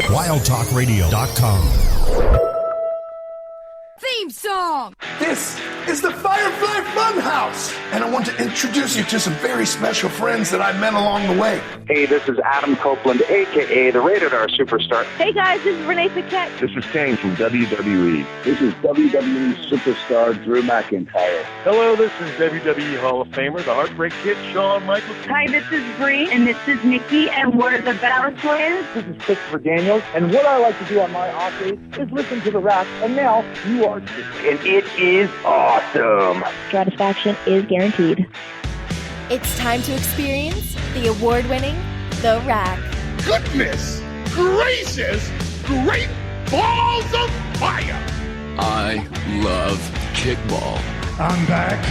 WildTalkRadio.com. Theme song! This is the Firefly Funhouse, and I want to introduce you to some very special friends that I met along the way. Hey, this is Adam Copeland, a.k.a. the Rated R Superstar. Hey guys, this is Renee Paquette. This is Kane from WWE. This is WWE Superstar Drew McIntyre. Hello, this is WWE Hall of Famer, the Heartbreak Kid, Shawn Michaels. Hi, this is Bree, and this is Nikki, and we're the Battle Twins. This is Christopher Daniels, and what I like to do on my off days is listen to the rap, and now you are too. And it is awesome. Satisfaction is guaranteed. It's time to experience the award-winning The Rack. Goodness gracious, great balls of fire! I love kickball. I'm back,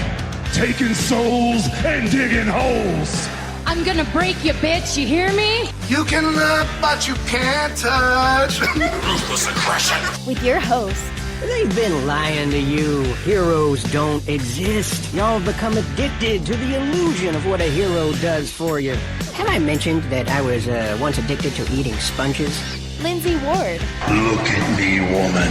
taking souls and digging holes. I'm gonna break you, bitch, you hear me? You can look, but you can't touch. Ruthless aggression. With your host, They've been lying to you. Heroes don't exist. Y'all become addicted to the illusion of what a hero does for you. Have I mentioned that I was once addicted to eating sponges? Lindsey Ward. Look at me, woman.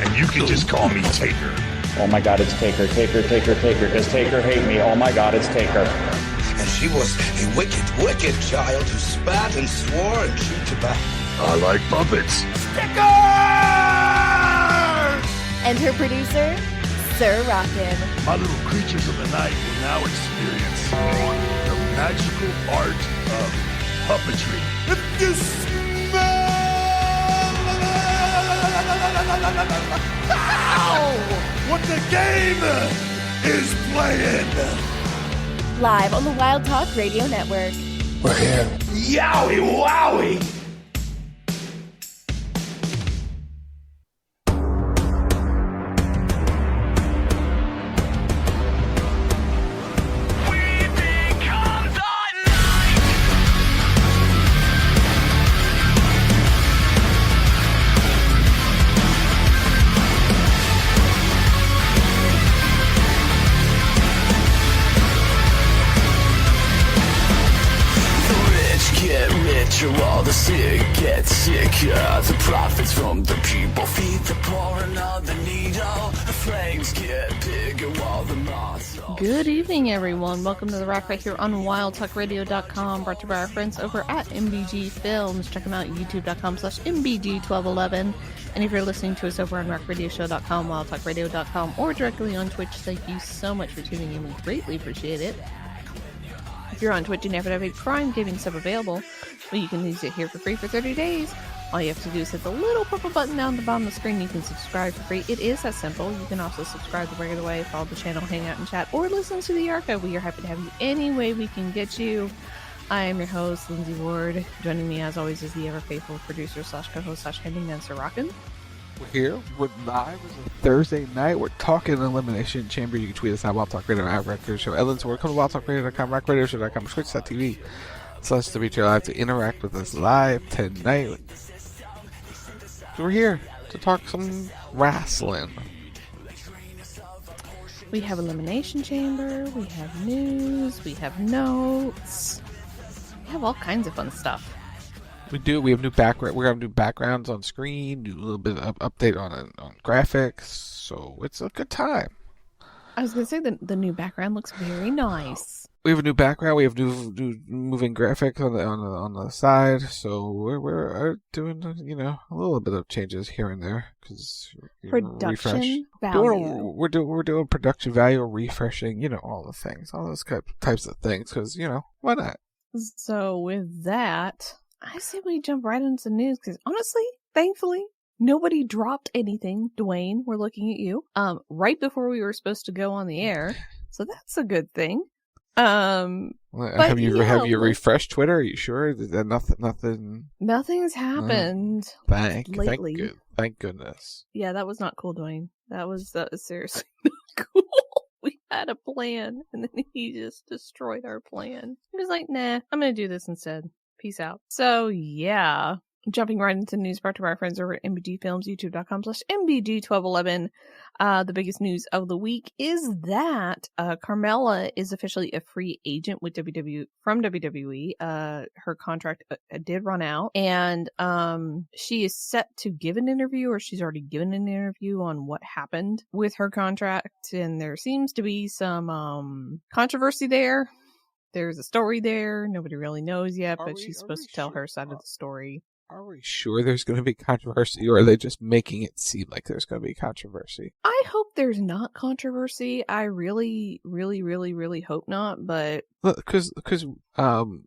And you can just call me Taker. Oh my God, it's Taker. Does Taker hate me? Oh my God, it's Taker. And she was a wicked, wicked child who spat and swore and chewed tobacco. I like puppets. Stickers! And her producer, Sir Rockin. My little creatures of the night will now experience the magical art of puppetry. If you smell what the game is playing. Live on the Wild Talk Radio Network. We're here. Yowie wowie! While the sick get sicker, the profits from the people feed the poor another needle. The flames get bigger while the moths. Good evening, everyone. Welcome to The Rock right here on WildTalkRadio.com, brought to you by our friends over at MBG Films. Check them out at youtube.com/MBG1211. And if you're listening to us over on RockRadioShow.com, WildTalkRadio.com, or directly on Twitch, thank you so much for tuning in. We greatly appreciate it. If you're on Twitch and haven't have a Prime Gaming sub available, well, you can use it here for free for 30 days. All you have to do is hit the little purple button down the bottom of the screen. You can subscribe for free. It is that simple. You can also subscribe the regular way, follow the channel, hang out and chat, or listen to the archive. We are happy to have you any way we can get you. I am your host, Lindsey Ward. Joining me, as always, is the ever-faithful producer / co-host / handyman, Sir Rockin. We're here. We're live. It's a Thursday night. We're talking Elimination Chamber. You can tweet us at Wild Talk Radio at Record Show. Ellen, so we're coming to WildTalkRadio.com, RockRadioShow.com, Twitch.tv. /WTR Live to interact with us live tonight. So we're here to talk some wrestling. We have Elimination Chamber. We have news. We have notes. We have all kinds of fun stuff. We do. We have new background. We're gonna do backgrounds on screen. Do a little bit of update on graphics. So it's a good time. I was gonna say the new background looks very nice. We have a new background. We have new moving graphics on the side. So we're doing a little bit of changes here and there because production value. We're doing production value, refreshing. All the things, all those types of things. Because why not? So with that, I say we jump right into the news because honestly, thankfully, nobody dropped anything. Dwayne, we're looking at you. Right before we were supposed to go on the air, so that's a good thing. Have you refreshed Twitter? Are you sure that nothing's happened lately? Thank goodness. Yeah, that was not cool, Dwayne. That was seriously not cool. We had a plan, and then he just destroyed our plan. He was like, "Nah, I'm gonna do this instead. Peace out." So yeah, Jumping right into the news brought to our friends over at MBG Films, youtube.com/MBG1211. The biggest news of the week is that Carmella is officially a free agent with from WWE. Her contract did run out, and she is set to give an interview, or she's already given an interview on what happened with her contract, and there seems to be some controversy there. There's a story there. Nobody really knows yet, but she's supposed to tell her side of the story. Are we sure there's going to be controversy, or are they just making it seem like there's going to be controversy? I hope there's not controversy. I really, really, really, really hope not, but... Because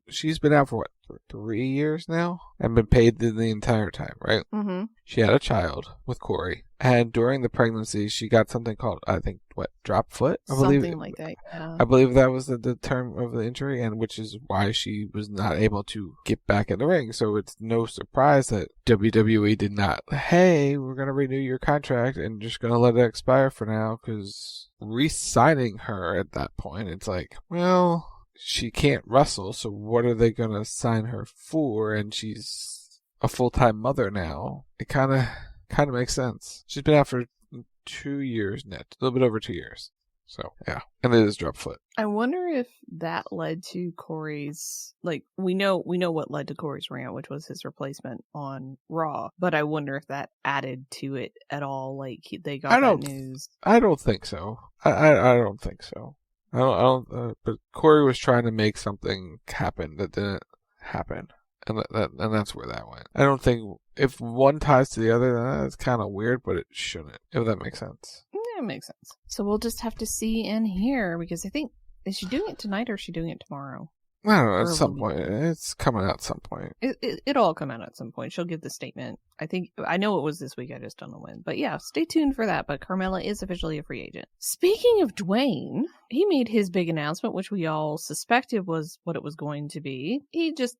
she's been out for 3 years now? And been paid the entire time, right? Mm-hmm. She had a child with Corey. And during the pregnancy, she got something called, I think, drop foot? Something like that, yeah. I believe that was the term of the injury, and which is why she was not able to get back in the ring. So it's no surprise that WWE did not, hey, we're going to renew your contract and just going to let it expire for now, because re-signing her at that point, it's like, well... She can't wrestle, so what are they gonna sign her for? And she's a full-time mother now. It kind of makes sense. She's been out for 2 years net, a little bit over 2 years. So yeah, and it is drop foot. I wonder if that led to Corey's, like, we know what led to Corey's rant, which was his replacement on Raw. But I wonder if that added to it at all. Like they got that news. I don't think so. I don't think so. But Corey was trying to make something happen that didn't happen, and that's where that went. I don't think if one ties to the other, that's kind of weird, but it shouldn't. If that makes sense. Yeah, it makes sense. So we'll just have to see and hear, because I think, is she doing it tonight or is she doing it tomorrow? I don't know. At some point, it's coming out at some point. It'll all come out at some point. She'll give the statement. I know it was this week. I just don't know when. But yeah, stay tuned for that. But Carmella is officially a free agent. Speaking of Dwayne, he made his big announcement, which we all suspected was what it was going to be. He just,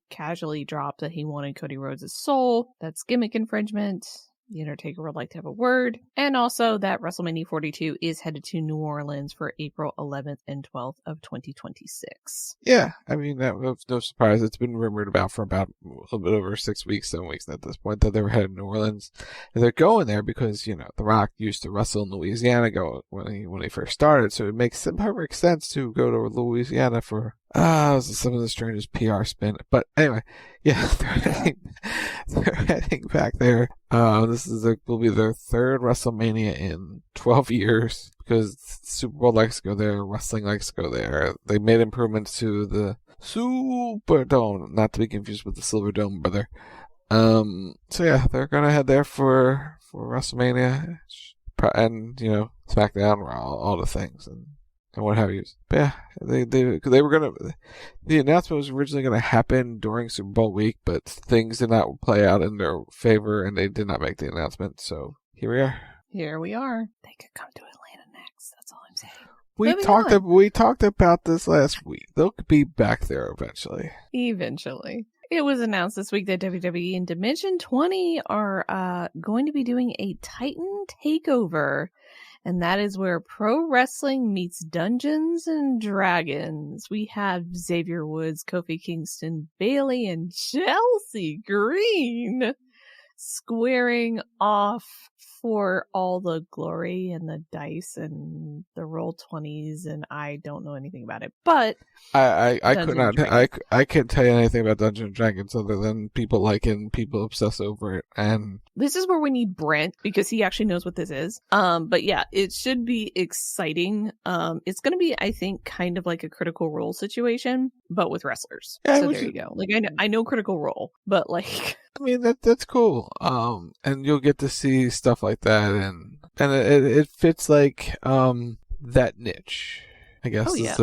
casually dropped that he wanted Cody Rhodes' soul. That's gimmick infringement. The Undertaker would like to have a word. And also that WrestleMania 42 is headed to New Orleans for April 11th and 12th of 2026. Yeah, I mean, that was no surprise. It's been rumored about for about a little bit over 6 weeks, 7 weeks at this point, that they were headed to New Orleans. And they're going there because, The Rock used to wrestle in Louisiana when he first started. So it makes perfect sense to go to Louisiana for some of the strangest PR spin. But anyway, yeah, they're heading back there. This will be their third WrestleMania in 12 years, because Super Bowl likes to go there, wrestling likes to go there. They made improvements to the Superdome, not to be confused with the Silver Dome, brother. So yeah, they're gonna head there for WrestleMania, and SmackDown, all the things, and what have you. But yeah, they were gonna. The announcement was originally gonna happen during Super Bowl week, but things did not play out in their favor, and they did not make the announcement. So here we are. Here we are. They could come to Atlanta next. That's all I'm saying. We talked about this last week. They'll be back there eventually. Eventually. It was announced this week that WWE and Dimension 20 are going to be doing a Titan takeover. And that is where pro wrestling meets Dungeons and Dragons. We have Xavier Woods, Kofi Kingston, Bayley, and Chelsea Green squaring off for all the glory and the dice and the roll 20s, and I don't know anything about it, but I can't tell you anything about Dungeons and Dragons other than people like it and people obsess over it. And this is where we need Brent, because he actually knows what this is. But yeah, it should be exciting. It's going to be, I think, kind of like a Critical Role situation, but with wrestlers. Yeah, so there you go. Like I know Critical Role, but like. I mean, that's cool. And you'll get to see stuff like that, and it fits like that niche. I guess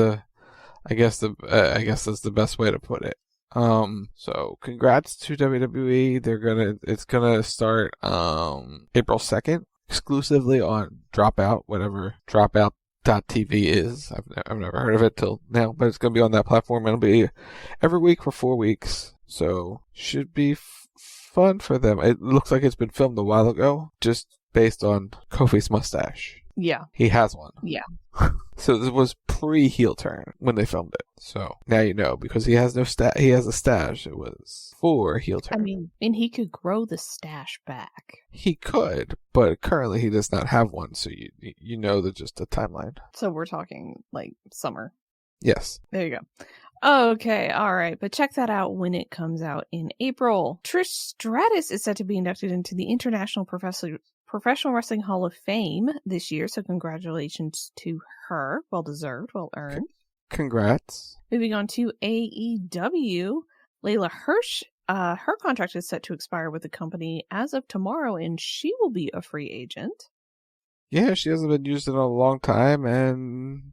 I guess that's the best way to put it. So congrats to WWE. It's gonna start April 2nd exclusively on Dropout, whatever Dropout.tv is. I've never heard of it till now, but it's gonna be on that platform. It'll be every week for 4 weeks, so should be fun for them. It looks like it's been filmed a while ago, just based on Kofi's mustache. Yeah, he has one. Yeah, So this was pre-heel turn when they filmed it. So now you know, because he has he has a stash. It was for heel turn. I mean, he could grow the stash back. He could, but currently he does not have one. So you know that just a timeline. So we're talking like summer. Yes. There you go. Okay, all right. But check that out when it comes out in April. Trish Stratus is set to be inducted into the International Professional Wrestling Hall of Fame this year, so congratulations to her. Well deserved, well earned. Congrats. Moving on to AEW, Layla Hirsch. Her contract is set to expire with the company as of tomorrow, and she will be a free agent. Yeah, she hasn't been used in a long time, and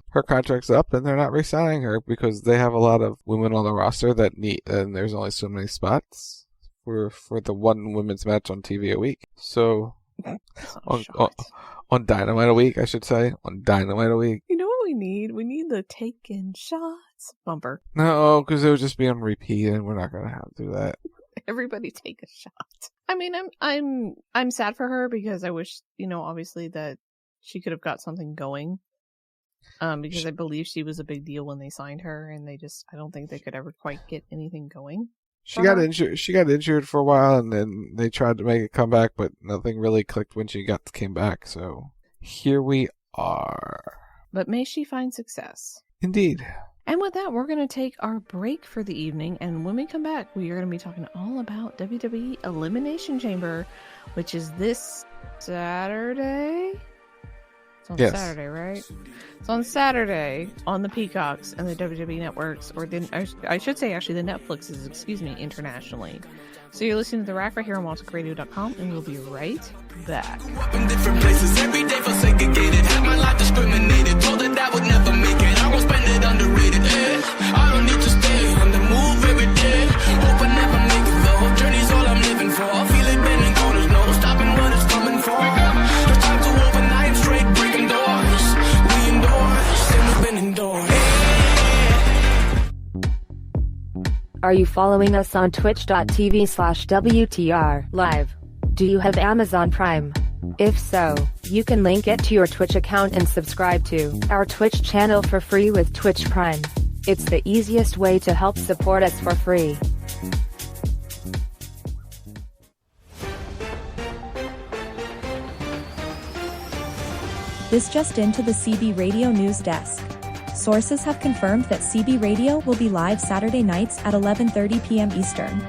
her contract's up, and they're not re-signing her because they have a lot of women on the roster that need, and there's only so many spots for the one women's match on TV a week. So on Dynamite a week, I should say, on Dynamite a week. You know what we need? We need the taking shots bumper. No, because it would just be on repeat, and we're not gonna have to do that. Everybody take a shot. I mean, I'm sad for her because I wish, obviously that she could have got something going. Because I believe she was a big deal when they signed her, and I don't think they could ever quite get anything going. She got injured. She got injured for a while, and then they tried to make a comeback, but nothing really clicked when she came back. So here we are. But may she find success. Indeed. And with that, we're going to take our break for the evening. And when we come back, we are going to be talking all about WWE Elimination Chamber, which is this Saturday. It's on Saturday, right? It's on Saturday on the Peacocks and the WWE networks, or I should say actually the Netflixes, internationally. So you're listening to The Rack right here on WaltTalkRadio.com, and we'll be right back. In different places, every day for segregated. Had my life discriminated, told that I would never make it. I won't spend it underrated. I don't need to stay on the move every day. Hope I never make it though. Journey's all I'm living for. Feel it bending corners, no stopping what it's coming for. It's time to open nights straight, breaking doors. We endorse, and we've been indoors. Are you following us on twitch.tv/WTR live? Do you have Amazon Prime? If so, you can link it to your Twitch account and subscribe to our Twitch channel for free with Twitch Prime. It's the easiest way to help support us for free. This just into the CB Radio News Desk. Sources have confirmed that CB Radio will be live Saturday nights at 11:30 p.m. Eastern.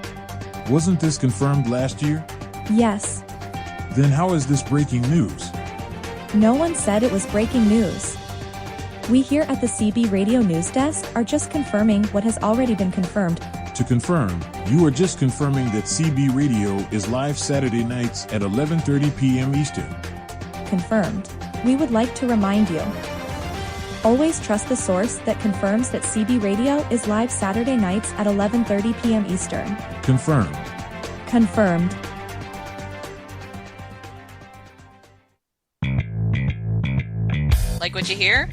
Wasn't this confirmed last year? Yes. Then how is this breaking news? No one said it was breaking news. We here at the CB Radio News Desk are just confirming what has already been confirmed. To confirm, you are just confirming that CB Radio is live Saturday nights at 11:30 p.m. Eastern. Confirmed. We would like to remind you. Always trust the source that confirms that CB Radio is live Saturday nights at 11:30 p.m. Eastern. Confirmed. Confirmed. Like what you hear?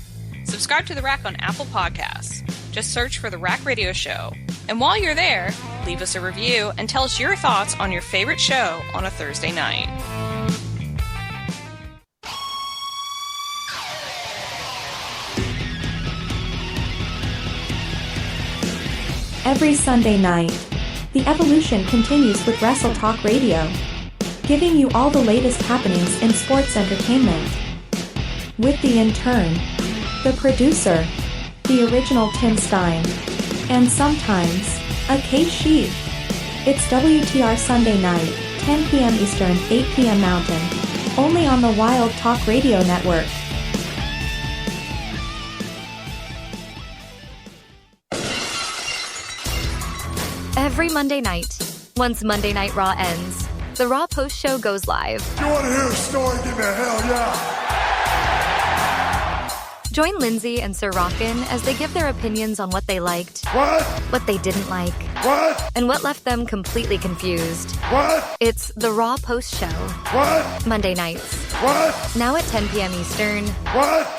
Subscribe to The Rack on Apple Podcasts. Just search for The Rack Radio Show. And while you're there, leave us a review and tell us your thoughts on your favorite show on a Thursday night. Every Sunday night, the evolution continues with Wrestle Talk Radio, giving you all the latest happenings in sports entertainment. With the intern, the producer, the original Tim Stein, and sometimes, a Kate Sheep. It's WTR Sunday night, 10 p.m. Eastern, 8 p.m. Mountain, only on the Wild Talk Radio Network. Every Monday night, once Monday Night Raw ends, the Raw Post Show goes live. You want to hear a story? Give me a hell yeah. Join Lindsey and Sir Rockin as they give their opinions on what they liked, what they didn't like, and what left them completely confused. It's the Raw Post Show. Monday nights. Now at 10 p.m. Eastern.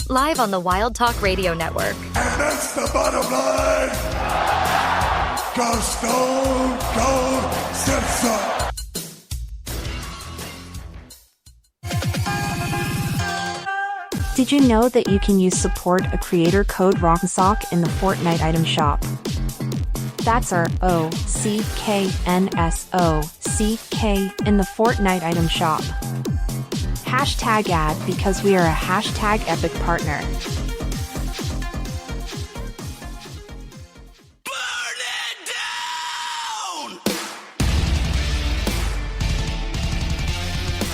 Live on the Wild Talk Radio Network. And that's the bottom line. Go Stone Cold Simpson. Did you know that you can use support a creator code ROCKSOCK in the Fortnite item shop? That's our OCKNSOCK in the Fortnite item shop. Hashtag ad because we are a hashtag epic partner.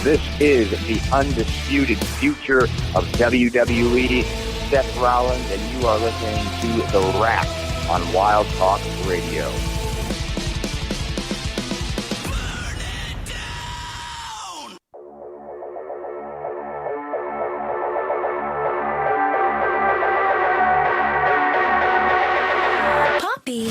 This is the undisputed future of WWE, Seth Rollins, and you are listening to The Rack on Wild Talk Radio. Poppy.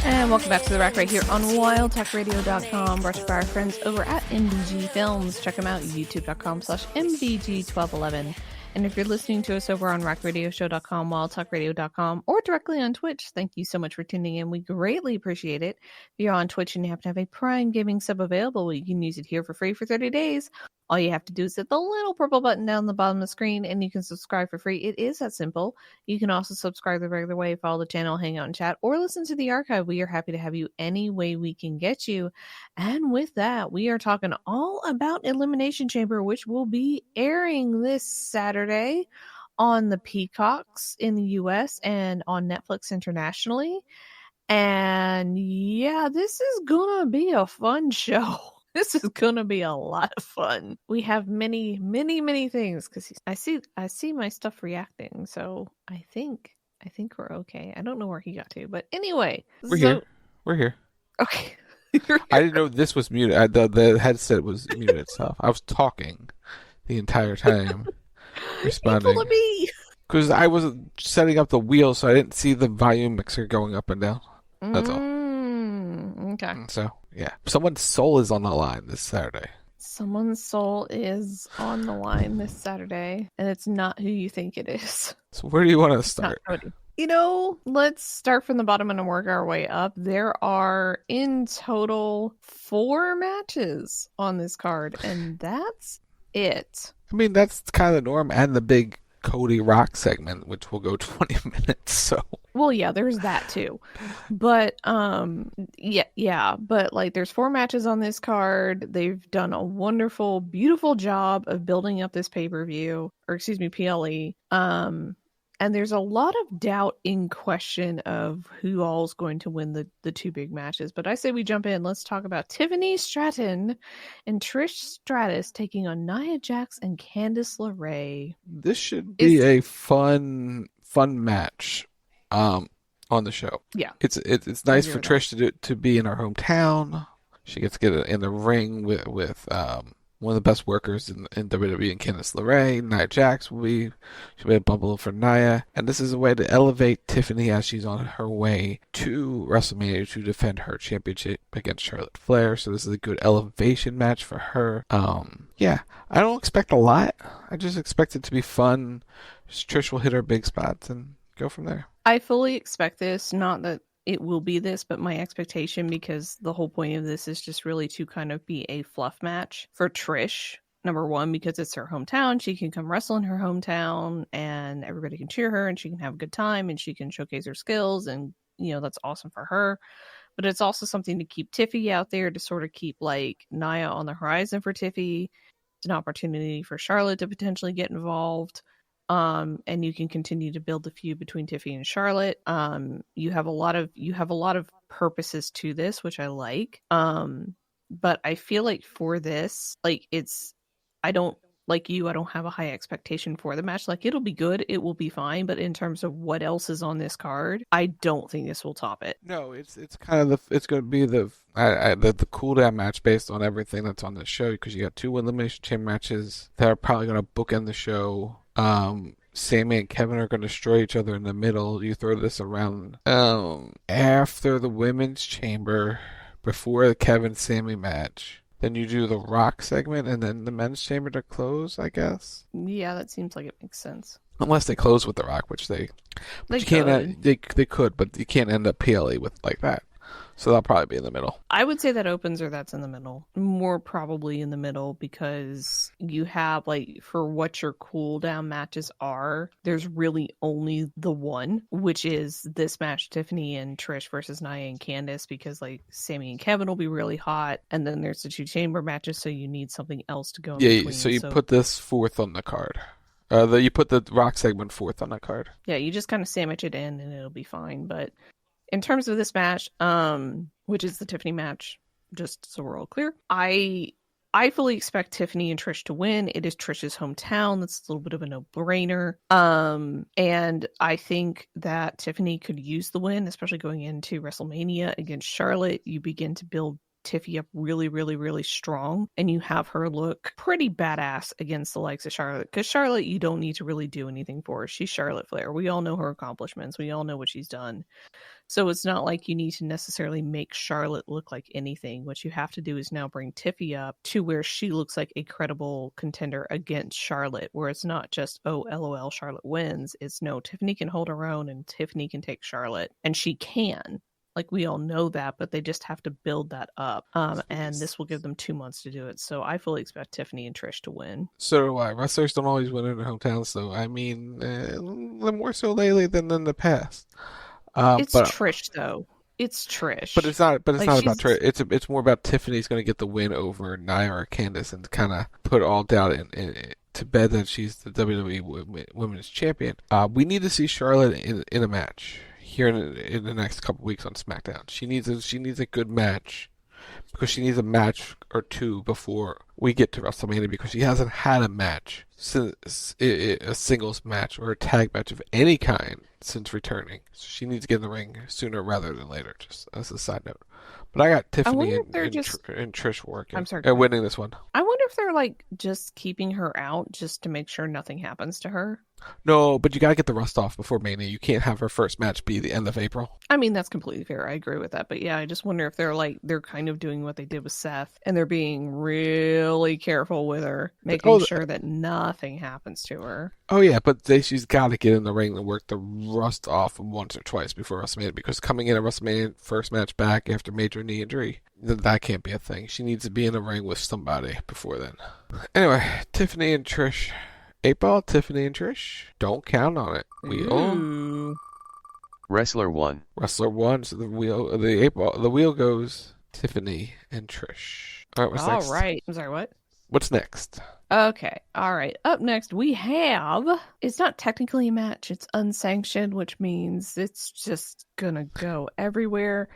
And welcome back to The Rack right here on WildTalkRadio.com, brought to you by our friends over at MBG Films. Check them out, youtube.com/MBG1211. And if you're listening to us over on RackRadioshow.com, WildTalkRadio.com, or directly on Twitch, thank you so much for tuning in. We greatly appreciate it. If you're on Twitch and you happen to have a Prime Gaming sub available, you can use it here for free for 30 days. All you have to do is hit the little purple button down the bottom of the screen and you can subscribe for free. It is that simple. You can also subscribe the regular way, follow the channel, hang out and chat, or listen to the archive. We are happy to have you any way we can get you. And with that, we are talking all about Elimination Chamber, which will be airing this Saturday on the Peacocks in the US and on Netflix internationally. And yeah, this is gonna be a fun show. This is gonna be a lot of fun. We have many things because I see my stuff reacting, so I think we're okay. I don't know where he got to, but anyway, We're here. Okay. I didn't know this was muted. The headset was muted itself. I was talking the entire time, responding. Because I was setting up the wheel, so I didn't see the volume mixer going up and down. That's all. Okay. So, yeah. Someone's soul is on the line this Saturday. Someone's soul is on the line this Saturday, and it's not who you think it is. So where do you want to start? You know, let's start from the bottom and work our way up. There are in total 4 matches on this card, and that's it. I mean, that's kind of the norm, and the big Cody Rock segment, which will go 20 minutes, so... Well, yeah, there's that too. But, yeah, but like there's 4 matches on this card. They've done a wonderful, beautiful job of building up this pay-per-view, or excuse me, PLE. And there's a lot of doubt in question of who all's going to win the 2 big matches. But I say we jump in. Let's talk about Tiffany Stratton and Trish Stratus taking on Nia Jax and Candice LeRae. This should be a fun match. On the show. Yeah. It's nice for Trish to be in her hometown. She gets to get in the ring with one of the best workers in WWE and Candice LeRae. Nia Jax she'll be a bumble for Nia. And this is a way to elevate Tiffany as she's on her way to WrestleMania to defend her championship against Charlotte Flair. So this is a good elevation match for her. Yeah, I don't expect a lot. I just expect it to be fun. Trish will hit her big spots and go from there. I fully expect this, not that it will be this, but my expectation, because the whole point of this is just really to kind of be a fluff match for Trish. Number one, because it's her hometown, she can come wrestle in her hometown and everybody can cheer her and she can have a good time and she can showcase her skills and, you know, that's awesome for her. But it's also something to keep Tiffy out there, to sort of keep like Nia on the horizon for Tiffy. It's an opportunity for Charlotte to potentially get involved. And you can continue to build the feud between Tiffy and Charlotte. You have a lot of purposes to this, which I like. But I feel like for this, like I don't have a high expectation for the match. Like, it'll be good, it will be fine, but in terms of what else is on this card, I don't think this will top it. No, it's kind of it's going to be the cool down match based on everything that's on the show, because you got 2 Elimination Chamber matches that are probably going to bookend the show. Sami and Kevin are going to destroy each other in the middle. You throw this around after the Women's Chamber, before the Kevin Sami match. Then you do the Rock segment and then the men's chamber to close, I guess. Yeah, that seems like it makes sense. Unless they close with the Rock, which they could, but you can't end up PLE with like that. So that'll probably be in the middle. I would say that opens or that's in the middle. More probably in the middle because you have, like, for what your cooldown matches are, there's really only the one, which is this match, Tiffany and Trish versus Nia and Candice, because, like, Sami and Kevin will be really hot, and then there's the 2 chamber matches, so you need something else to go in between. Yeah, so you put this 4th on the card. You put the Rock segment 4th on that card. Yeah, you just kind of sandwich it in and it'll be fine, but in terms of this match, which is the Tiffany match, just so we're all clear, I fully expect Tiffany and Trish to win. It is Trish's hometown. That's a little bit of a no-brainer. And I think that Tiffany could use the win, especially going into WrestleMania against Charlotte. You begin to build Tiffy up really, really, really strong, and you have her look pretty badass against the likes of Charlotte, because Charlotte, you don't need to really do anything for her. She's Charlotte Flair. We all know her accomplishments. We all know what she's done. So it's not like you need to necessarily make Charlotte look like anything. What you have to do is now bring Tiffy up to where she looks like a credible contender against Charlotte, where it's not just, oh, LOL, Charlotte wins. It's no, Tiffany can hold her own and Tiffany can take Charlotte, and she can. Like, we all know that, but they just have to build that up. And this will give them 2 months to do it. So I fully expect Tiffany and Trish to win. So do I. Wrestlers don't always win in their hometowns, so I mean, more so lately than in the past. It's Trish, though. It's Trish. But it's not. But it's not about Trish. It's more about Tiffany's going to get the win over Nia or Candice and kind of put all doubt in to bed that she's the WWE Women's Champion. We need to see Charlotte in a match here in the next couple weeks on SmackDown. She needs a good match, because she needs a match or two before we get to WrestleMania, because she hasn't had a match since a singles match or a tag match of any kind since returning. So she needs to get in the ring sooner rather than later, just as a side note. But I got Tiffany and Trish working. I'm sorry, and winning this one. I wonder if they're like just keeping her out just to make sure nothing happens to her. No, but you gotta get the rust off before Mania. You can't have her first match be the end of April. I mean, that's completely fair. I agree with that. But yeah, I just wonder if they're kind of doing what they did with Seth, and they're being really careful with her, making sure that nothing happens to her. Oh yeah, but she's got to get in the ring and work the rust off once or twice before WrestleMania, because coming in at WrestleMania first match back after major knee injury, that can't be a thing. She needs to be in the ring with somebody before then. Anyway, Tiffany and Trish. 8-ball, Tiffany and Trish. Don't count on it. Wrestler 1. Wrestler 1. So the wheel goes Tiffany and Trish. All right, what's next? All right. I'm sorry, what? What's next? Okay. All right. Up next, we have... It's not technically a match. It's unsanctioned, which means it's just gonna go everywhere.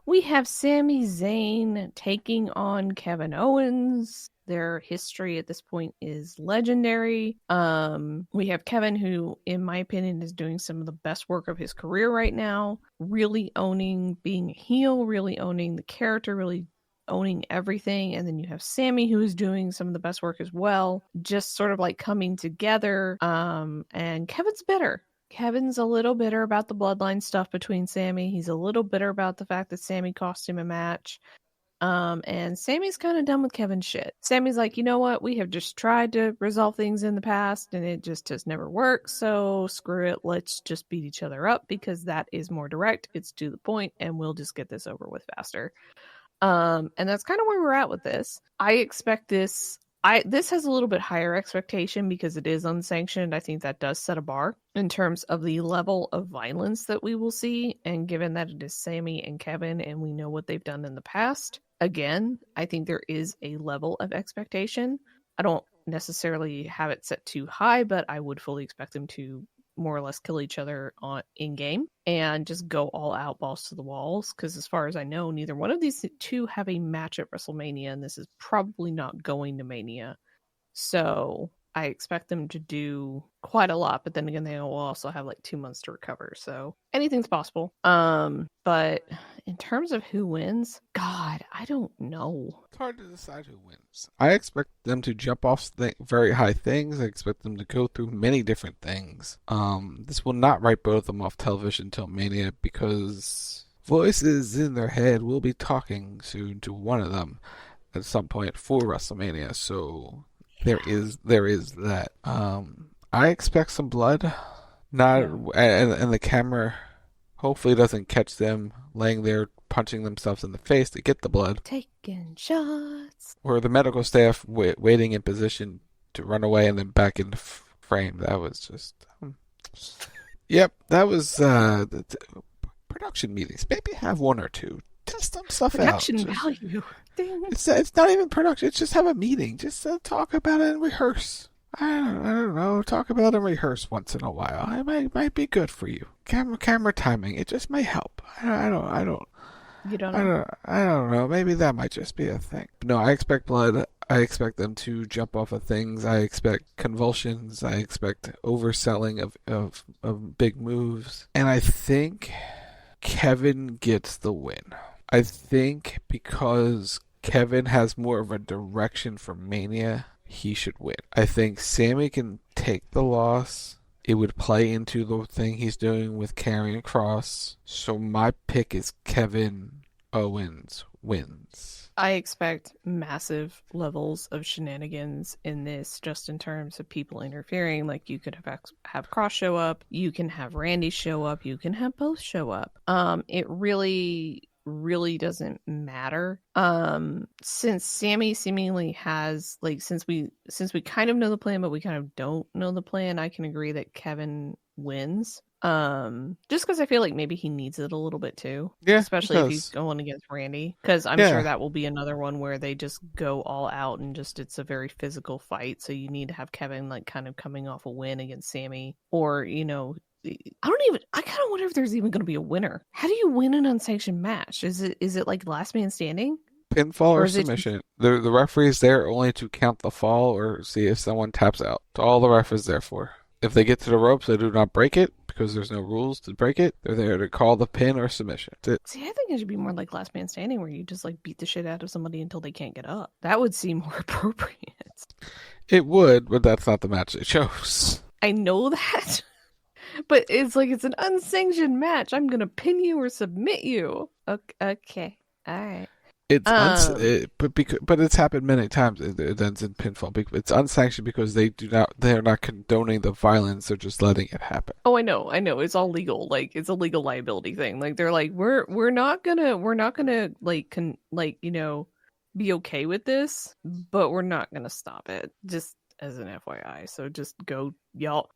We have Sami Zayn taking on Kevin Owens. Their history at this point is legendary. We have Kevin, who, in my opinion, is doing some of the best work of his career right now. Really owning being a heel, really owning the character, really owning everything. And then you have Sami, who is doing some of the best work as well. Just sort of like coming together. And Kevin's bitter. Kevin's a little bitter about the bloodline stuff between Sami. He's a little bitter about the fact that Sami cost him a match. And Sami's kind of done with Kevin's shit. Sami's like, you know what? We have just tried to resolve things in the past and it just has never worked. So screw it. Let's just beat each other up, because that is more direct. It's to the point and we'll just get this over with faster. And that's kind of where we're at with this. I expect this. This has a little bit higher expectation because it is unsanctioned. I think that does set a bar in terms of the level of violence that we will see. And given that it is Sami and Kevin and we know what they've done in the past, again, I think there is a level of expectation. I don't necessarily have it set too high, but I would fully expect them to more or less kill each other in game and just go all out, balls to the walls, because as far as I know, neither one of these two have a match at WrestleMania, and this is probably not going to Mania. So I expect them to do quite a lot, but then again, they will also have like 2 months to recover, so anything's possible. But in terms of who wins, God, I don't know. It's hard to decide who wins. I expect them to jump off very high things. I expect them to go through many different things. This will not write both of them off television until Mania, because voices in their head will be talking soon to one of them. at some point for WrestleMania. So there is that. I expect some blood. And the camera hopefully doesn't catch them laying there punching themselves in the face to get the blood. Taking shots. Or the medical staff waiting in position to run away and then back into frame. That was just... Yep, that was the production meetings. Maybe have one or two. Test some stuff production out. Production value. It's not even production. It's just have a meeting. Just talk about it and rehearse. I don't know. Talk about it and rehearse once in a while. It might be good for you. Camera timing. It just may help. I don't. You don't know? I don't know. Maybe that might just be a thing. No, I expect blood. I expect them to jump off of things. I expect convulsions. I expect overselling of big moves. And I think Kevin gets the win. I think because Kevin has more of a direction for Mania, he should win. I think Sami can take the loss. It would play into the thing he's doing with carrying Cross. So my pick is Kevin Owens wins. I expect massive levels of shenanigans in this, just in terms of people interfering. Like, you could have Cross show up, you can have Randy show up, you can have both show up. It really doesn't matter. Since Sami seemingly has, like, since we kind of know the plan, but we kind of don't know the plan, I can agree that Kevin wins. Just because I feel like maybe he needs it a little bit too. Yeah, especially if he's going against Randy, because I'm sure that will be another one where they just go all out and just, it's a very physical fight. So you need to have Kevin like kind of coming off a win against Sami, or I kind of wonder if there's even going to be a winner. How do you win an unsanctioned match? Is it like last man standing? Pinfall or submission. The referee is there only to count the fall or see if someone taps out. That's all the ref is there for. If they get to the ropes, they do not break it because there's no rules to break it. They're there to call the pin or submission. That's it. See, I think it should be more like last man standing, where you just like beat the shit out of somebody until they can't get up. That would seem more appropriate. It would, but that's not the match they chose. I know that. But it's like, it's an unsanctioned match. I'm gonna pin you or submit you. Okay. All right. But it's happened many times. It ends in pinfall. It's unsanctioned because they're not condoning the violence. They're just letting it happen. Oh, I know. It's all legal. Like, it's a legal liability thing. Like, they're like, we're not gonna be okay with this, but we're not gonna stop it. Just as an FYI. So just go, y'all.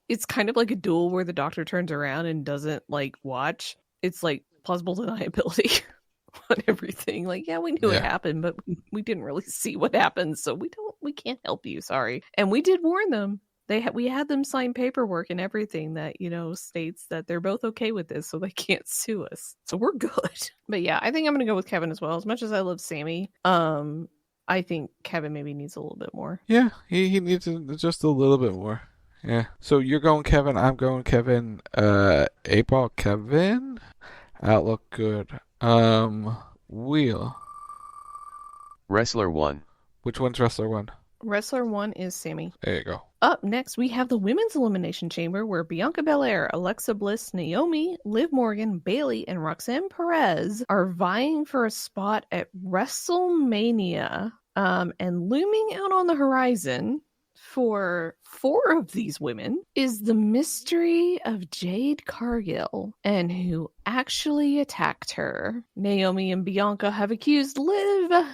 It's kind of like a duel where the doctor turns around and doesn't like watch. It's like plausible deniability on everything. Like, yeah, we knew it happened, but we didn't really see what happened, so we can't help you. Sorry. And we did warn them. We had them sign paperwork and everything that states that they're both okay with this, so they can't sue us. So we're good. But yeah, I think I'm gonna go with Kevin as well. As much as I love Sami, I think Kevin maybe needs a little bit more. Yeah, he needs just a little bit more. Yeah. So you're going Kevin, I'm going Kevin. 8-Ball Kevin. Outlook good. Wheel. Wrestler 1. Which one's Wrestler 1? Wrestler 1 is Sami. There you go. Up next, we have the Women's Elimination Chamber, where Bianca Belair, Alexa Bliss, Naomi, Liv Morgan, Bayley, and Roxanne Perez are vying for a spot at WrestleMania. And looming out on the horizon for 4 of these women is the mystery of Jade Cargill and who actually attacked her. Naomi and Bianca have accused 3 of the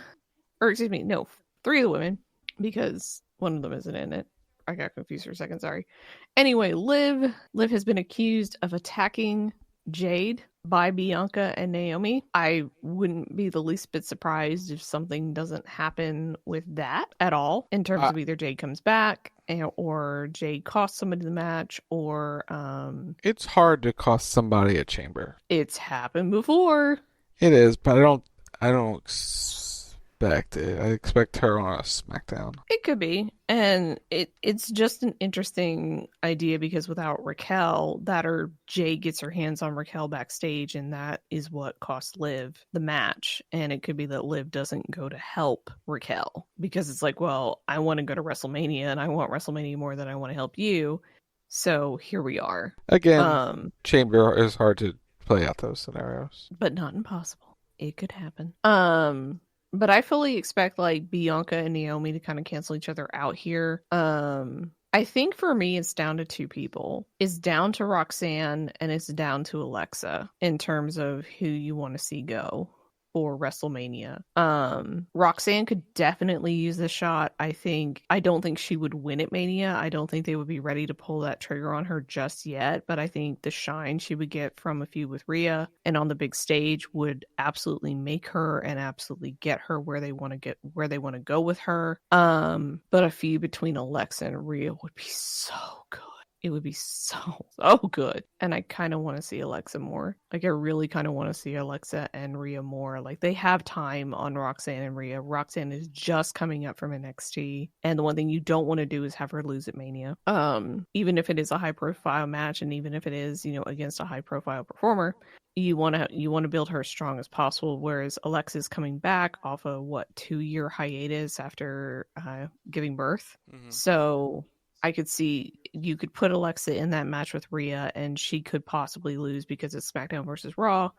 women, because one of them isn't in it. I got confused for a second, sorry. Anyway, Liv has been accused of attacking Jade by Bianca and Naomi. I wouldn't be the least bit surprised if something doesn't happen with that at all, in terms of either Jade comes back or Jade costs somebody the match, or it's hard to cost somebody a chamber. It's happened before. It is, but I don't expect it. I expect her on a SmackDown. It could be. And it's just an interesting idea, because without Raquel, Jade gets her hands on Raquel backstage, and that is what cost Liv the match. And it could be that Liv doesn't go to help Raquel, because it's like, well, I want to go to WrestleMania, and I want WrestleMania more than I want to help you. So here we are. Again, chamber is hard to play out those scenarios. But not impossible. It could happen. But I fully expect like Bianca and Naomi to kind of cancel each other out here. I think for me, it's down to two people. It's down to Roxanne and it's down to Alexa in terms of who you want to see go for WrestleMania. Roxanne could definitely use the shot. I don't think she would win at Mania. I don't think they would be ready to pull that trigger on her just yet, but I think the shine she would get from a feud with Rhea and on the big stage would absolutely make her and absolutely get her where they want to go with her. But a feud between Alexa and Rhea would be so good. It would be so good. And I kind of want to see Alexa more. Like, I really kind of want to see Alexa and Rhea more. Like, they have time on Roxanne and Rhea. Roxanne is just coming up from NXT. And the one thing you don't want to do is have her lose at Mania. Even if it is a high profile match and even if it is, against a high profile performer, you want to build her as strong as possible. Whereas Alexa's coming back off a 2-year hiatus after giving birth. Mm-hmm. So I could see you could put Alexa in that match with Rhea and she could possibly lose because it's SmackDown versus Raw,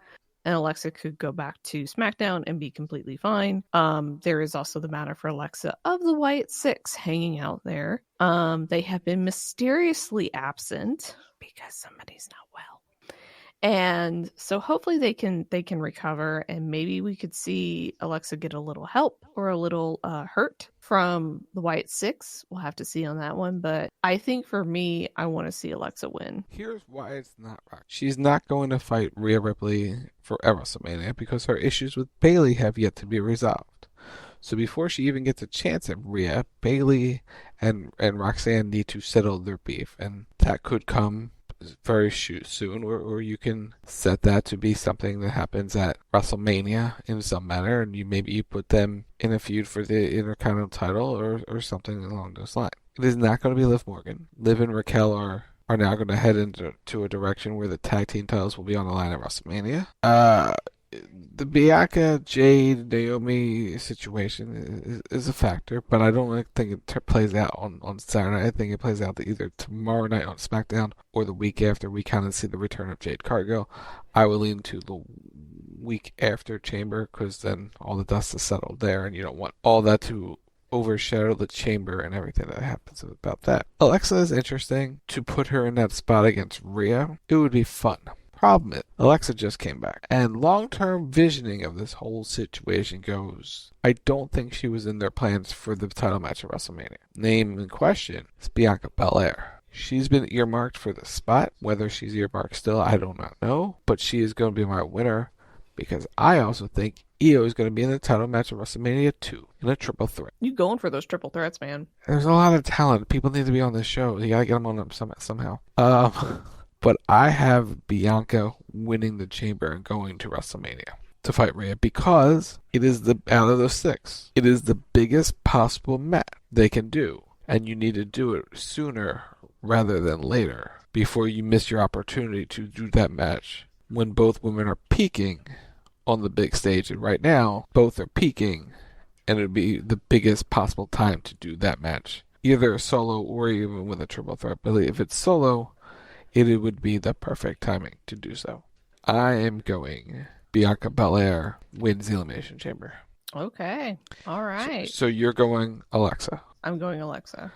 and Alexa could go back to SmackDown and be completely fine. There is also the matter for Alexa of the Wyatt Six hanging out there. They have been mysteriously absent because somebody's not well. And so hopefully they can recover, and maybe we could see Alexa get a little help or a little hurt from the Wyatt Six. We'll have to see on that one, but I think for me, I want to see Alexa win. Here's why it's not right. She's not going to fight Rhea Ripley for WrestleMania because her issues with Bayley have yet to be resolved. So before she even gets a chance at Rhea, Bayley and Roxanne need to settle their beef, and that could come very soon, or you can set that to be something that happens at WrestleMania in some manner, and you put them in a feud for the Intercontinental title or something along those lines. It is not going to be Liv Morgan. Liv and Raquel are now going to head into a direction where the tag team titles will be on the line at WrestleMania. The Bianca, Jade, Naomi situation is a factor, but I don't think it plays out on Saturday. I think it plays out either tomorrow night on SmackDown or the week after we kind of see the return of Jade Cargill. I will lean to the week after Chamber because then all the dust is settled there, and you don't want all that to overshadow the Chamber and everything that happens about that. Alexa is interesting. To put her in that spot against Rhea, it would be fun. Problem is, Alexa just came back, and long-term visioning of this whole situation goes, I don't think she was in their plans for the title match at WrestleMania. Name in question is Bianca Belair. She's been earmarked for the spot. Whether she's earmarked still, I do not know, but she is going to be my winner because I also think Io is going to be in the title match at WrestleMania 2 in a triple threat. You going for those triple threats, man. There's a lot of talent. People need to be on this show. You got to get them on them somehow. But I have Bianca winning the Chamber and going to WrestleMania to fight Rhea because it is out of the 6. It is the biggest possible match they can do. And you need to do it sooner rather than later before you miss your opportunity to do that match when both women are peaking on the big stage. And right now, both are peaking, and it would be the biggest possible time to do that match. Either a solo or even with a triple threat. But if it's solo, it would be the perfect timing to do so. I am going Bianca Belair wins the Elimination Chamber. Okay. All right. So you're going Alexa. I'm going Alexa.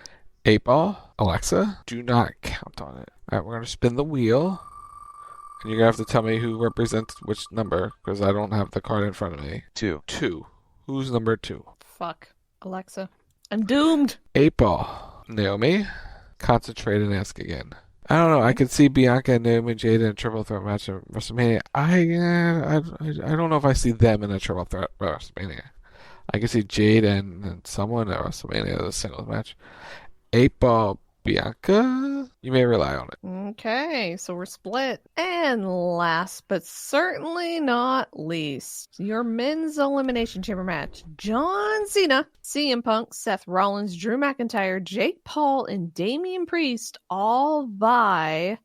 8-ball, Alexa, do not count on it. All right, we're going to spin the wheel. And you're going to have to tell me who represents which number, because I don't have the card in front of me. 2. Who's number 2? Fuck. Alexa. I'm doomed. 8-ball, Naomi, concentrate and ask again. I don't know. I could see Bianca and Naomi Jade in a triple threat match at WrestleMania. I don't know if I see them in a triple threat at WrestleMania. I can see Jade and someone at WrestleMania as a singles match. 8-ball Bianca, you may rely on it. Okay, so we're split. And last but certainly not least, your men's Elimination Chamber match. John Cena, CM Punk, Seth Rollins, Drew McIntyre, Jake Paul, and Damian Priest all vie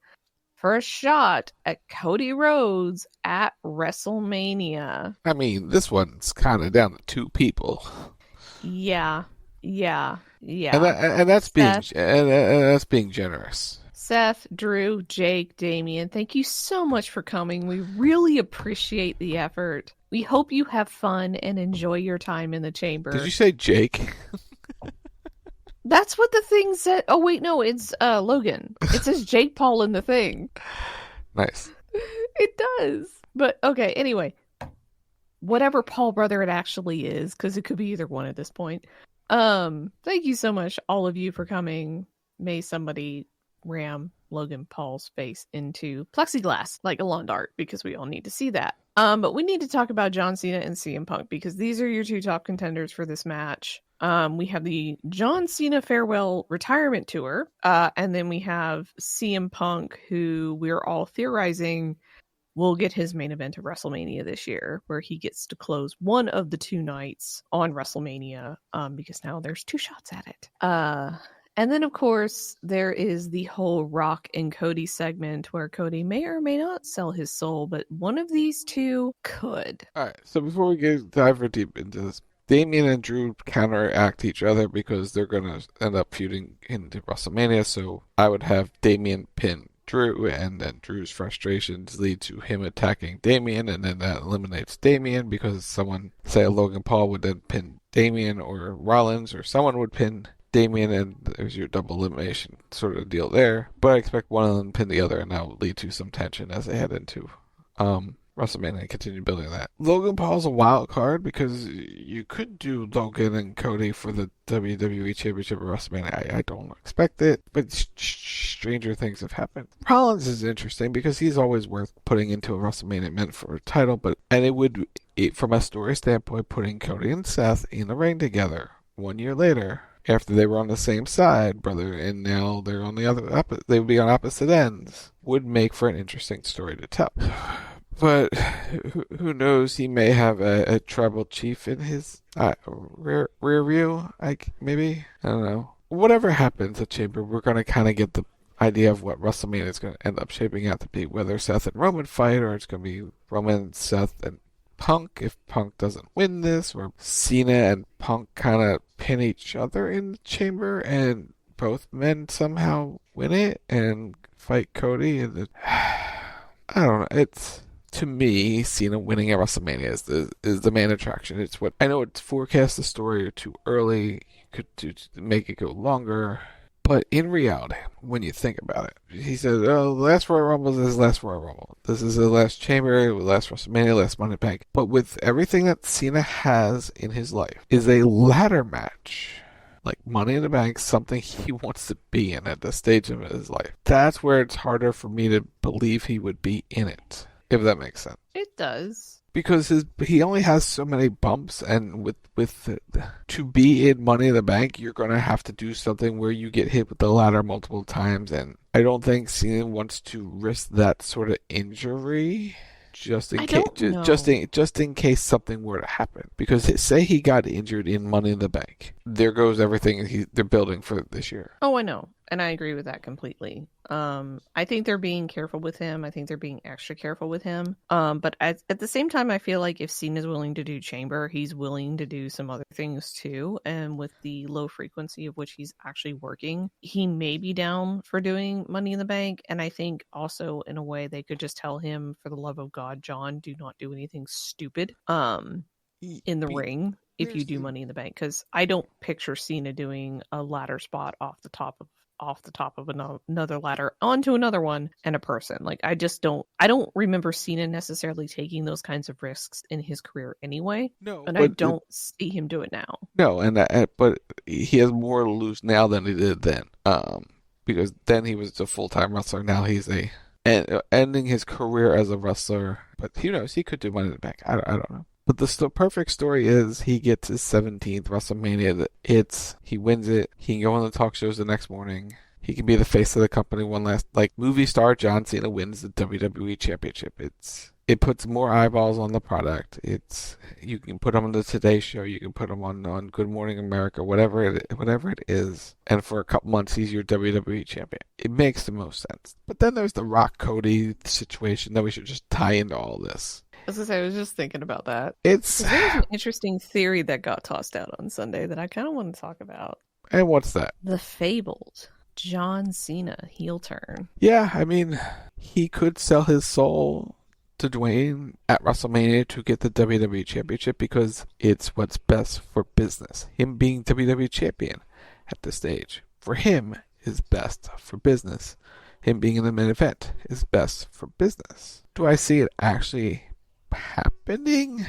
for a shot at Cody Rhodes at WrestleMania. I mean, this one's kind of down to 2 people. Yeah. And that's being generous. Seth, Drew, Jake, Damian, thank you so much for coming. We really appreciate the effort. We hope you have fun and enjoy your time in the chamber. Did you say Jake? That's what the thing said. Oh, wait, no, it's Logan. It says Jake Paul in the thing. Nice. It does. But, okay, anyway. Whatever Paul brother it actually is, because it could be either one at this point. Thank you so much, all of you, for coming. May somebody ram Logan Paul's face into plexiglass like a lawn dart, because we all need to see that. But we need to talk about John Cena and CM Punk, because these are your two top contenders for this match. We have the John Cena Farewell Retirement Tour, and then we have CM Punk, who we're all theorizing will get his main event of WrestleMania this year, where he gets to close one of the two nights on WrestleMania, because now there's two shots at it. And then, of course, there is the whole Rock and Cody segment, where Cody may or may not sell his soul, but one of these two could. All right, so before we dive deep into this, Damian and Drew counteract each other because they're going to end up feuding into WrestleMania, so I would have Damian pin Drew, and then Drew's frustrations lead to him attacking Damian, and then that eliminates Damian because someone, say a Logan Paul, would then pin Damian, or Rollins, or someone would pin Damian, and there's your double elimination sort of deal there. But I expect one of them to pin the other, and that will lead to some tension as they head into WrestleMania and continue building that. Logan Paul's a wild card because you could do Logan and Cody for the WWE Championship at WrestleMania. I don't expect it, but stranger things have happened. Rollins is interesting because he's always worth putting into a WrestleMania meant for a title, and it would, from a story standpoint, putting Cody and Seth in the ring together 1 year later, after they were on the same side, brother, and now they're on the other, they would be on opposite ends, would make for an interesting story to tell. But who knows? He may have a tribal chief in his rear view. Maybe, I don't know. Whatever happens at Chamber, we're going to kind of get the idea of what WrestleMania is going to end up shaping out to be. Whether Seth and Roman fight, or it's going to be Roman, Seth, and Punk if Punk doesn't win this, or Cena and Punk kind of pin each other in the Chamber, and both men somehow win it and fight Cody. And I don't know. It's, to me, Cena winning at WrestleMania is the main attraction. It's what I know. It's forecast the story or too early. You could make it go longer, but in reality, when you think about it, he says, "Oh, the last Royal Rumble is his last Royal Rumble. This is the last Chamber, last WrestleMania, last Money in the Bank." But with everything that Cena has in his life, is a ladder match, like Money in the Bank, something he wants to be in at this stage of his life. That's where it's harder for me to believe he would be in it. If that makes sense. It does. Because he only has so many bumps, and to be in Money in the Bank, you're going to have to do something where you get hit with the ladder multiple times, and I don't think Cena wants to risk that sort of injury just in case something were to happen. Because say he got injured in Money in the Bank, there goes everything they're building for this year. Oh, I know. And I agree with that completely. I think they're being careful with him. I think they're being extra careful with him. But at the same time, I feel like if Cena's willing to do Chamber, he's willing to do some other things too. And with the low frequency of which he's actually working, he may be down for doing Money in the Bank. And I think also, in a way, they could just tell him, for the love of God, John, do not do anything stupid in the ring if you do Money in the Bank. Because I don't picture Cena doing a ladder spot off the top of another ladder onto another one and a person. Like, I don't remember Cena necessarily taking those kinds of risks in his career anyway. No, and I don't see him do it now. No, but he has more to lose now than he did then. Because then he was a full-time wrestler. Now he's ending his career as a wrestler. But who knows? He could do Money in the Bank. I don't know. But the perfect story is he gets his 17th WrestleMania. He wins it. He can go on the talk shows the next morning. He can be the face of the company one last, like movie star John Cena wins the WWE Championship. It puts more eyeballs on the product. You can put him on the Today Show. You can put him on Good Morning America, whatever it is. And for a couple months, he's your WWE champion. It makes the most sense. But then there's the Rock Cody situation that we should just tie into all this. As I say, I was just thinking about that. There's an interesting theory that got tossed out on Sunday that I kind of want to talk about. And what's that? The fabled John Cena heel turn. Yeah, I mean, he could sell his soul to Dwayne at WrestleMania to get the WWE Championship because it's what's best for business. Him being WWE Champion at this stage, for him, is best for business. Him being in the main event is best for business. Do I see it actually happening?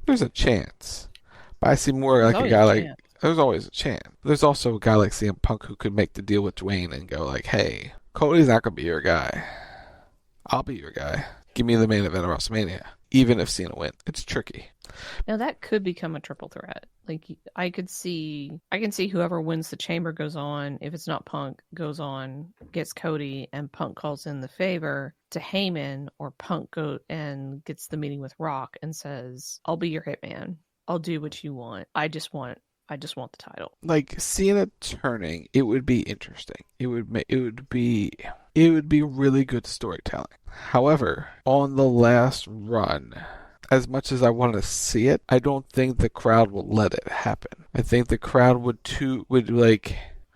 There's a chance. But I see more like a guy like... There's always a chance. There's also a guy like CM Punk who could make the deal with Dwayne and go like, hey, Cody's not going to be your guy. I'll be your guy. Give me the main event of WrestleMania. Even if Cena wins. It's tricky. Now that could become a triple threat. Like I can see whoever wins the Chamber goes on. If it's not Punk, goes on, gets Cody, and Punk calls in the favor to Heyman, or Punk go and gets the meeting with Rock and says, "I'll be your hitman. I'll do what you want. I just want the title." Like Cena turning, it would be interesting. It would be really good storytelling. However, on the last run, as much as I want to see it, I don't think the crowd will let it happen. I think the crowd would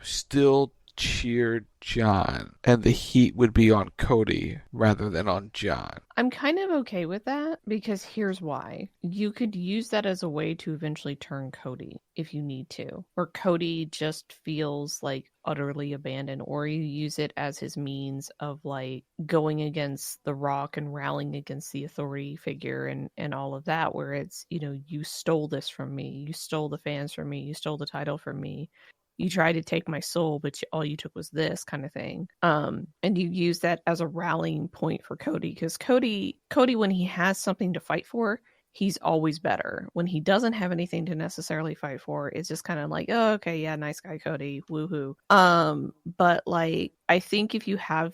still cheer John, and the heat would be on Cody rather than on John. I'm kind of okay with that because here's why. You could use that as a way to eventually turn Cody if you need to. Or Cody just feels like utterly abandoned, or you use it as his means of like going against The Rock and rallying against the authority figure and all of that, where it's, you stole this from me. You stole the fans from me. You stole the title from me. You tried to take my soul, but all you took was this kind of thing. And you use that as a rallying point for Cody, because Cody, when he has something to fight for, he's always better. When he doesn't have anything to necessarily fight for, it's just kind of like, oh, okay, yeah, nice guy, Cody, woohoo. But like, I think if you have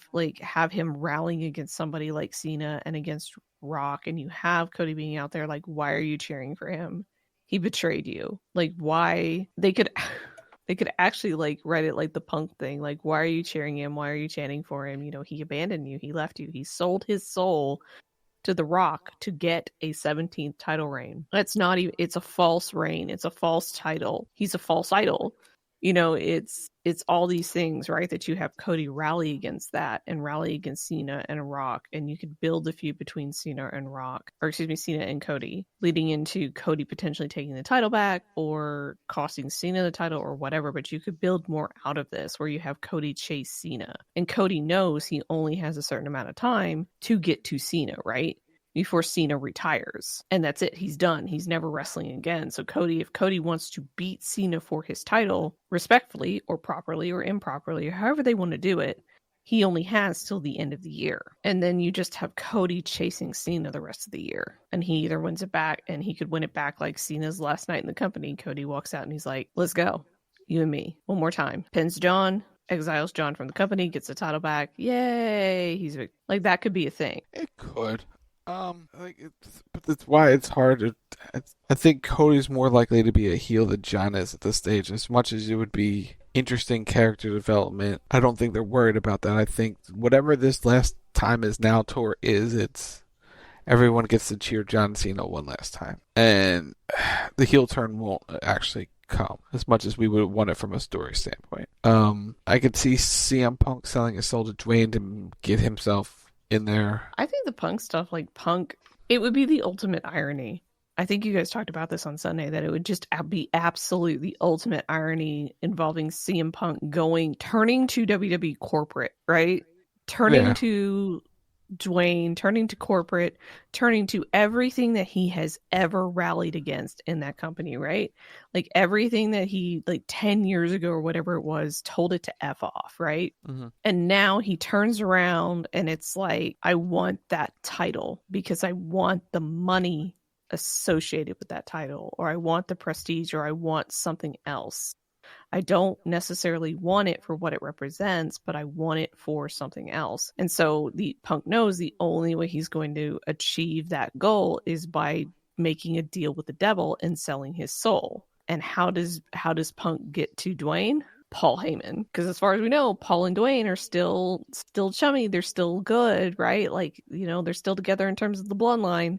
him rallying against somebody like Cena and against Rock, and you have Cody being out there, like, why are you cheering for him? He betrayed you. Like, why? They could actually like write it like the Punk thing. Like, why are you cheering him? Why are you chanting for him? He abandoned you. He left you. He sold his soul to The Rock to get a 17th title reign. That's not even, it's a false reign. It's a false title. He's a false idol. It's all these things, right? That you have Cody rally against that and rally against Cena and Rock, and you could build a feud between Cena and Cody, leading into Cody potentially taking the title back or costing Cena the title or whatever. But you could build more out of this, where you have Cody chase Cena, and Cody knows he only has a certain amount of time to get to Cena, right? Before Cena retires. And that's it. He's done. He's never wrestling again. So if Cody wants to beat Cena for his title, respectfully or properly or improperly, or however they want to do it, he only has till the end of the year. And then you just have Cody chasing Cena the rest of the year. And he either wins it back, and he could win it back like Cena's last night in the company. Cody walks out and he's like, let's go. You and me. One more time. Pins John. Exiles John from the company. Gets the title back. Yay. He's like, that could be a thing. It could. But that's why it's hard to. I think Cody's more likely to be a heel than John is at this stage. As much as it would be interesting character development, I don't think they're worried about that. I think whatever this last time is now tour is, it's everyone gets to cheer John Cena one last time, and the heel turn won't actually come as much as we would want it from a story standpoint. I could see CM Punk selling his soul to Dwayne to get himself in there. I think the Punk stuff, like Punk, it would be the ultimate irony. I think you guys talked about this on Sunday, that it would just be absolutely ultimate irony involving CM Punk turning to WWE corporate, right? Turning to Dwayne, turning to corporate, turning to everything that he has ever rallied against in that company, right? Like everything that he, like 10 years ago or whatever it was, told it to F off, right? Mm-hmm. And now he turns around and it's like, I want that title because I want the money associated with that title, or I want the prestige, or I want something else. I don't necessarily want it for what it represents, but I want it for something else. And so the Punk knows the only way he's going to achieve that goal is by making a deal with the devil and selling his soul. And how does Punk get to Dwayne? Paul Heyman. Because as far as we know, Paul and Dwayne are still chummy. They're still good, right? Like, they're still together in terms of the bloodline.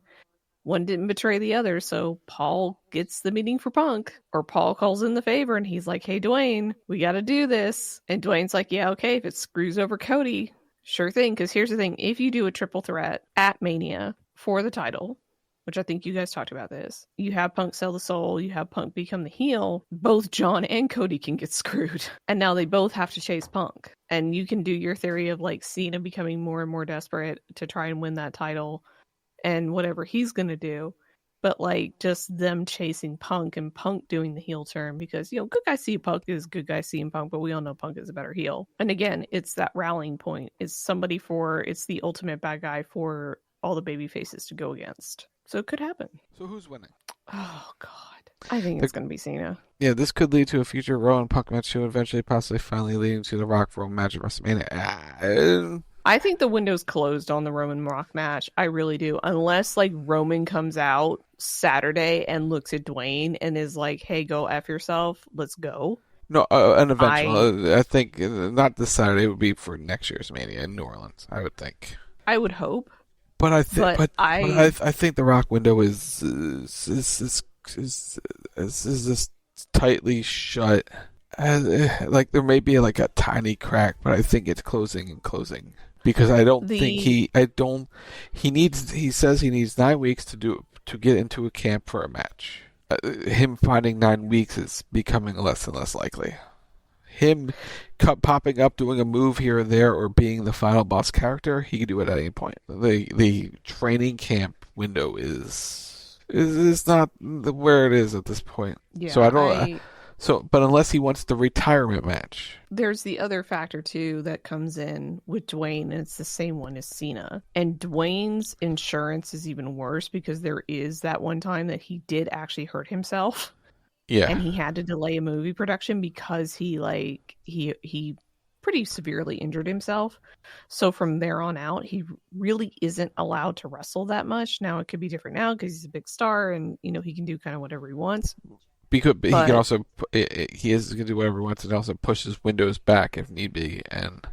One didn't betray the other, so Paul gets the meeting for Punk, or Paul calls in the favor, and he's like, hey, Dwayne, we got to do this. And Dwayne's like, yeah, okay, if it screws over Cody, sure thing. Because here's the thing, if you do a triple threat at Mania for the title, which I think you guys talked about this. You have Punk sell the soul. You have Punk become the heel. Both John and Cody can get screwed. And now they both have to chase Punk. And you can do your theory of like Cena becoming more and more desperate to try and win that title and whatever he's going to do. But like just them chasing Punk and Punk doing the heel turn because, you know, good guys see Punk is good guys seeing Punk, but we all know Punk is a better heel. And again, it's that rallying point. It's the ultimate bad guy for all the baby faces to go against. So it could happen. So who's winning? Oh, God. I think it's going to be Cena. Yeah, this could lead to a future Raw and Punk match too, eventually possibly finally leading to the Rock Roman match at WrestleMania. I think the window's closed on the Roman Rock match. I really do. Unless, like, Roman comes out Saturday and looks at Dwayne and is like, hey, go F yourself. Let's go. No, an eventual. I think not this Saturday. It would be for next year's Mania in New Orleans, I would think. I would hope. But I think the Rock window is just tightly shut. Like there may be like a tiny crack, but I think it's closing and closing because I don't think he says he needs 9 weeks to get into a camp for a match. Him finding 9 weeks is becoming less and less likely. Him popping up, doing a move here or there, or being the final boss character, he can do it at any point. The training camp window is not where it is at this point. Yeah, so I don't. But unless he wants the retirement match, there's the other factor too that comes in with Dwayne, and it's the same one as Cena. And Dwayne's insurance is even worse because there is that one time that he did actually hurt himself. Yeah. And he had to delay a movie production because he pretty severely injured himself. So from there on out, he really isn't allowed to wrestle that much. Now it could be different now because he's a big star and, you know, he can do kind of whatever he wants. He can also, he is going to do whatever he wants and also push his windows back if need be. And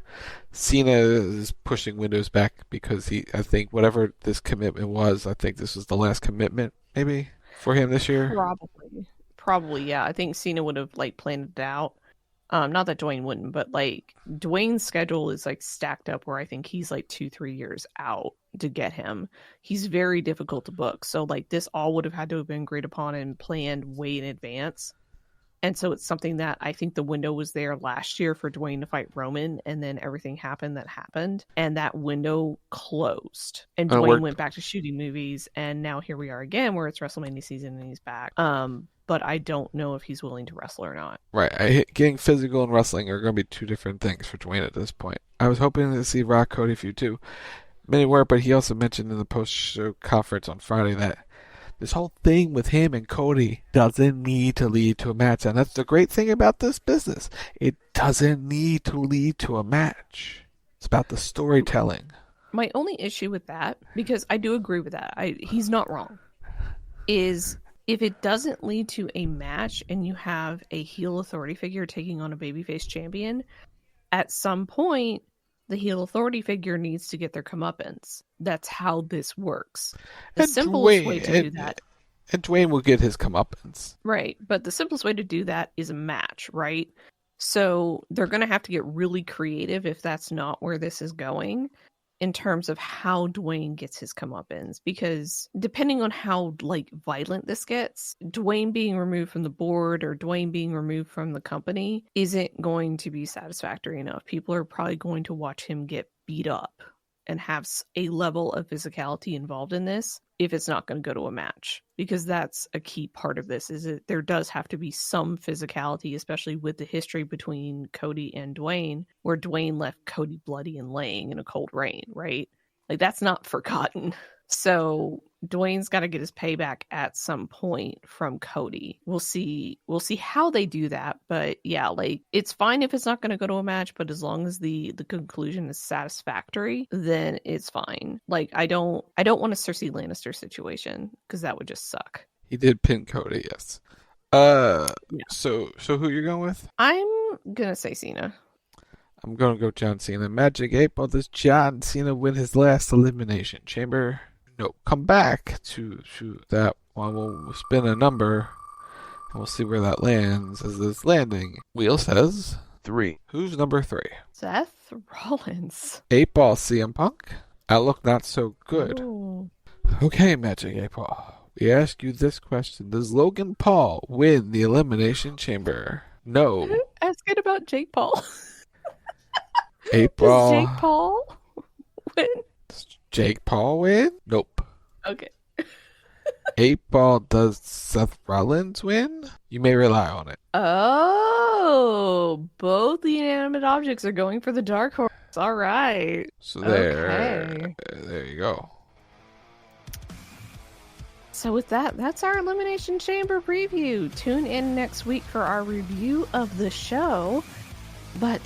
Cena is pushing windows back because I think whatever this commitment was, I think this was the last commitment maybe for him this year. Probably, yeah. I think Cena would have like planned it out. Not that Dwayne wouldn't, but like Dwayne's schedule is like stacked up where I think he's like 2-3 years out to get him. He's very difficult to book. So like this all would have had to have been agreed upon and planned way in advance. And so it's something that I think the window was there last year for Dwayne to fight Roman, and then everything happened that happened, and that window closed. And Dwayne went back to shooting movies, and now here we are again where it's WrestleMania season and he's back. But I don't know if he's willing to wrestle or not. Right. Getting physical and wrestling are going to be two different things for Dwayne at this point. I was hoping to see Rock Cody feud too. Many were, but he also mentioned in the post-show conference on Friday that this whole thing with him and Cody doesn't need to lead to a match. And that's the great thing about this business. It doesn't need to lead to a match. It's about the storytelling. My only issue with that, because I do agree with that, he's not wrong, is if it doesn't lead to a match and you have a heel authority figure taking on a babyface champion, at some point, the heel authority figure needs to get their comeuppance. That's how this works. The simplest way to do that. And Dwayne will get his comeuppance. Right. But the simplest way to do that is a match, right? So they're going to have to get really creative if that's not where this is going in terms of how Dwayne gets his comeuppance. Because depending on how like violent this gets, Dwayne being removed from the board or Dwayne being removed from the company isn't going to be satisfactory enough. People are probably going to watch him get beat up and have a level of physicality involved in this if it's not going to go to a match, because that's a key part of this, is that there does have to be some physicality, especially with the history between Cody and Dwayne, where Dwayne left Cody bloody and laying in a cold rain, right? Like that's not forgotten. So Dwayne's got to get his payback at some point from Cody. We'll see how they do that. But yeah, like it's fine if it's not going to go to a match, but as long as the conclusion is satisfactory, then it's fine. Like I don't want a Cersei Lannister situation because that would just suck. He did pin Cody, yes. Yeah. So who you're going with? I'm gonna say Cena. I'm gonna go John Cena. Magic 8 Ball. Does John Cena win his last Elimination Chamber? No, come back to that one. We'll spin a number and we'll see where that lands. As this landing wheel says 3. Who's number 3? Seth Rollins. 8 Ball CM Punk. Outlook not so good. Ooh. Okay, Magic 8 Paul. We ask you this question. Does Logan Paul win the Elimination Chamber? No. Asking about Jake Paul. 8 Paul. Does Jake Paul win? Does Jake Paul win? Nope. Okay. 8 Ball, does Seth Rollins win? You may rely on it. Oh, both the inanimate objects are going for the dark horse. All right. So there you go. So with that, that's our Elimination Chamber preview. Tune in next week for our review of the show. But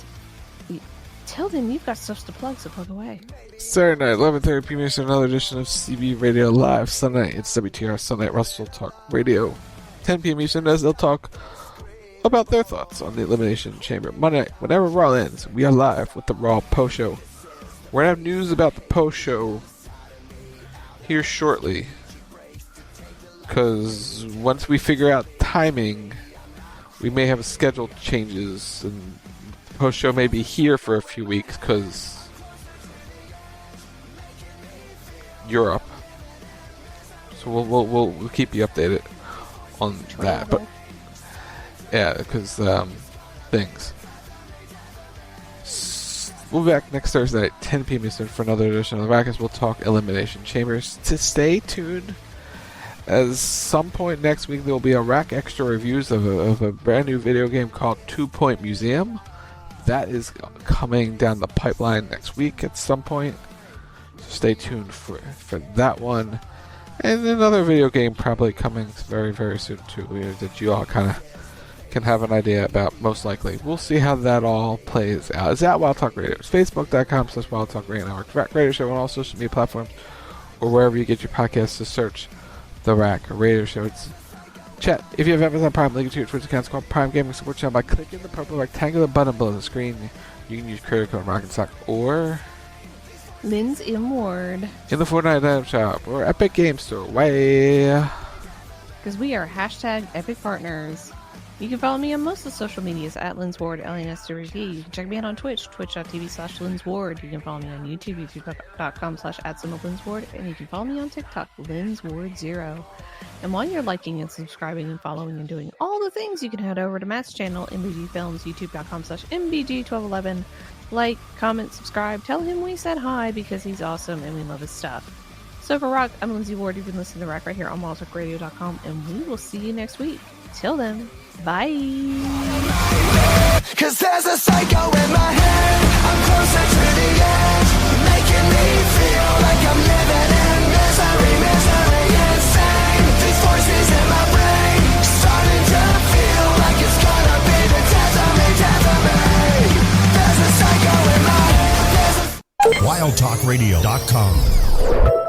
till then, you've got stuff to plug, so plug away. Saturday night, 11:30 p.m. is another edition of CB Radio Live. Sunday, it's WTR Sunday Wrestle Talk Radio. 10 p.m. Eastern, as they'll talk about their thoughts on the Elimination Chamber. Monday night, whenever Raw ends, we are live with the Raw post show. We're gonna have news about the post show here shortly, because once we figure out timing, we may have schedule changes, and the post show may be here for a few weeks because Europe. So we'll keep you updated on that. But yeah, because things. We'll be back next Thursday at 10 p.m. Eastern for another edition of the Rackets. We'll talk Elimination Chambers. To stay tuned, as some point next week there will be a Rack Extra reviews of a brand new video game called 2 Point Museum. That is coming down the pipeline next week at some point. So stay tuned for that one. And another video game probably coming very, very soon too, that you all kind of can have an idea about, most likely. We'll see how that all plays out. It's at Wild Talk Radio. It's Facebook.com/Wild Talk Radio Network. Rack Radio Show on all social media platforms, or wherever you get your podcasts, to search the Rack Radio Show. It's chat. If you have Amazon Prime, link it to your Twitch account. It's called Prime Gaming Support Channel by clicking the purple rectangular button below the screen. You can use credit code ROCK'n'SOCK or Lindsey Ward in the Fortnite item shop or Epic Game Store. Way. Because we are #Epic Partners. You can follow me on most of the social medias at Lindsey Ward, LNSWD. You can check me out on Twitch, twitch.tv/LindsWard. You can follow me on YouTube, youtube.com/@LindsWard. And you can follow me on TikTok, LindsWard0. And while you're liking and subscribing and following and doing all the things, you can head over to Matt's channel, MBG Films, youtube.com/MBG1211. Like, comment, subscribe, tell him we said hi because he's awesome and we love his stuff. So for Rock, I'm Lindsey Ward. You've been listening to Rock right here on WildTalkRadio.com, and we will see you next week. Till then, bye. Cause there's a psycho in my head, I'm closer to the edge, making me feel like I'm living in misery, insane. These voices in my brain, starting to feel like it's gonna be the death of me. There's a psycho in my head. WildTalkRadio.com